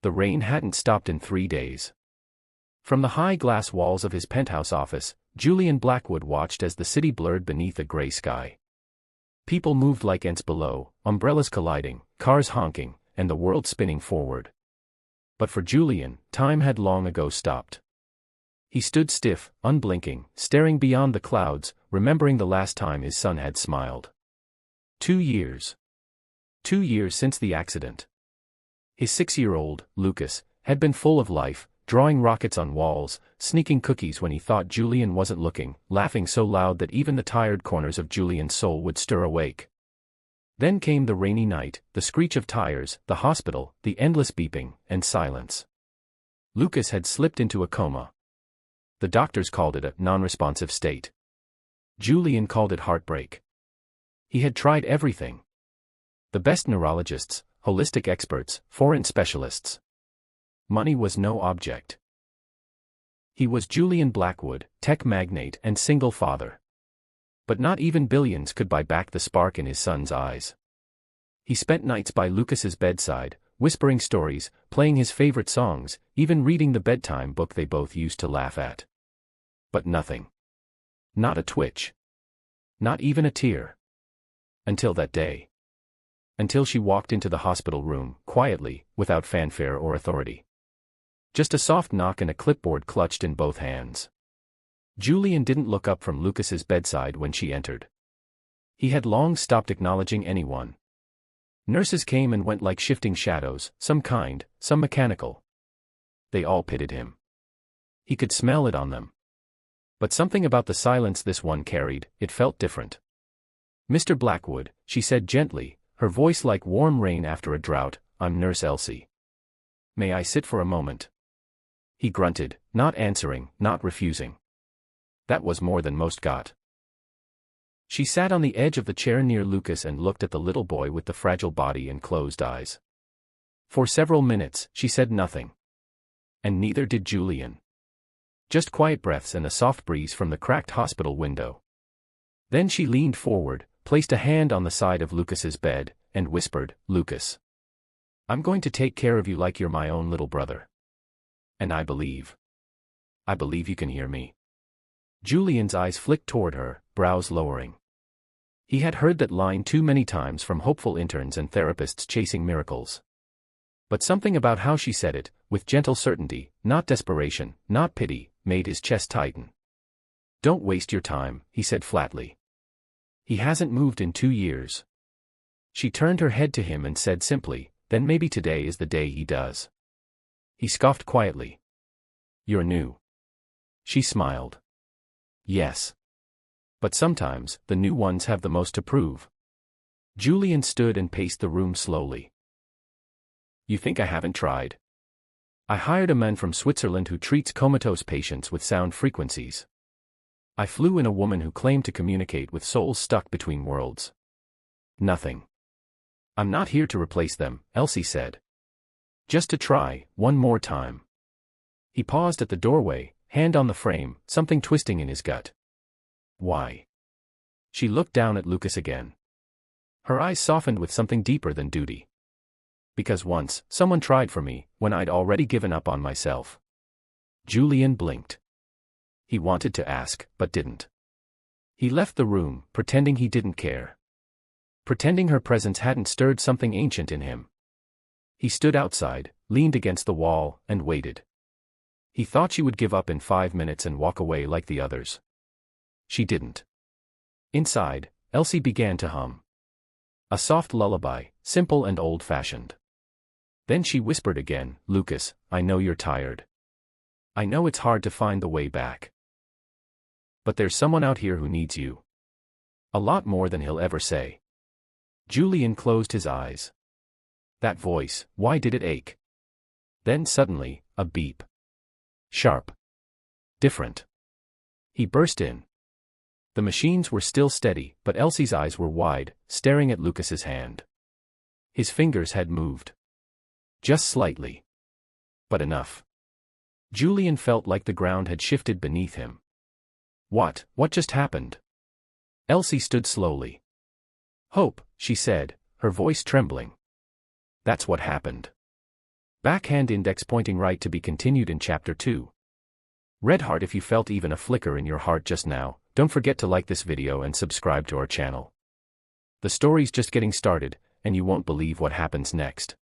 The rain hadn't stopped in 3 days. From the high glass walls of his penthouse office, Julian Blackwood watched as the city blurred beneath a gray sky. People moved like ants below, umbrellas colliding, cars honking, and the world spinning forward. But for Julian, time had long ago stopped. He stood stiff, unblinking, staring beyond the clouds, remembering the last time his son had smiled. 2 years. 2 years since the accident. His 6-year-old, Lucas, had been full of life, drawing rockets on walls, sneaking cookies when he thought Julian wasn't looking, laughing so loud that even the tired corners of Julian's soul would stir awake. Then came the rainy night, the screech of tires, the hospital, the endless beeping, and silence. Lucas had slipped into a coma. The doctors called it a non-responsive state. Julian called it heartbreak. He had tried everything. The best neurologists, holistic experts, foreign specialists. Money was no object. He was Julian Blackwood, tech magnate and single father. But not even billions could buy back the spark in his son's eyes. He spent nights by Lucas's bedside, whispering stories, playing his favorite songs, even reading the bedtime book they both used to laugh at. But nothing. Not a twitch. Not even a tear. Until that day. Until she walked into the hospital room, quietly, without fanfare or authority. Just a soft knock and a clipboard clutched in both hands. Julian didn't look up from Lucas's bedside when she entered. He had long stopped acknowledging anyone. Nurses came and went like shifting shadows, some kind, some mechanical. They all pitied him. He could smell it on them. But something about the silence this one carried, it felt different. "Mr. Blackwood," she said gently, her voice like warm rain after a drought, "I'm Nurse Elsie. May I sit for a moment?" He grunted, not answering, not refusing. That was more than most got. She sat on the edge of the chair near Lucas and looked at the little boy with the fragile body and closed eyes. For several minutes, she said nothing. And neither did Julian. Just quiet breaths and a soft breeze from the cracked hospital window. Then she leaned forward, placed a hand on the side of Lucas's bed, and whispered, "Lucas, I'm going to take care of you like you're my own little brother. And I believe you can hear me." Julian's eyes flicked toward her, brows lowering. He had heard that line too many times from hopeful interns and therapists chasing miracles. But something about how she said it, with gentle certainty, not desperation, not pity, made his chest tighten. "Don't waste your time," he said flatly. "He hasn't moved in 2 years." She turned her head to him and said simply, "Then maybe today is the day he does." He scoffed quietly. "You're new." She smiled. "Yes. But sometimes, the new ones have the most to prove." Julian stood and paced the room slowly. "You think I haven't tried? I hired a man from Switzerland who treats comatose patients with sound frequencies. I flew in a woman who claimed to communicate with souls stuck between worlds. Nothing. I'm not here to replace them," Elsie said. "Just to try, one more time." He paused at the doorway, hand on the frame, something twisting in his gut. "Why?" She looked down at Lucas again. Her eyes softened with something deeper than duty. "Because once, someone tried for me, when I'd already given up on myself." Julian blinked. He wanted to ask, but didn't. He left the room, pretending he didn't care. Pretending her presence hadn't stirred something ancient in him. He stood outside, leaned against the wall, and waited. He thought she would give up in 5 minutes and walk away like the others. She didn't. Inside, Elsie began to hum. A soft lullaby, simple and old-fashioned. Then she whispered again, "Lucas, I know you're tired. I know it's hard to find the way back. But there's someone out here who needs you. A lot more than he'll ever say." Julian closed his eyes. That voice, why did it ache? Then suddenly, a beep. Sharp. Different. He burst in. The machines were still steady, but Elsie's eyes were wide, staring at Lucas's hand. His fingers had moved. Just slightly. But enough. Julian felt like the ground had shifted beneath him. What just happened? Elsie stood slowly. "Hope," she said, her voice trembling. "That's what happened. Backhand index pointing right to be continued in Chapter 2. Red heart if you felt even a flicker in your heart just now. Don't forget to like this video and subscribe to our channel. The story's just getting started, and you won't believe what happens next.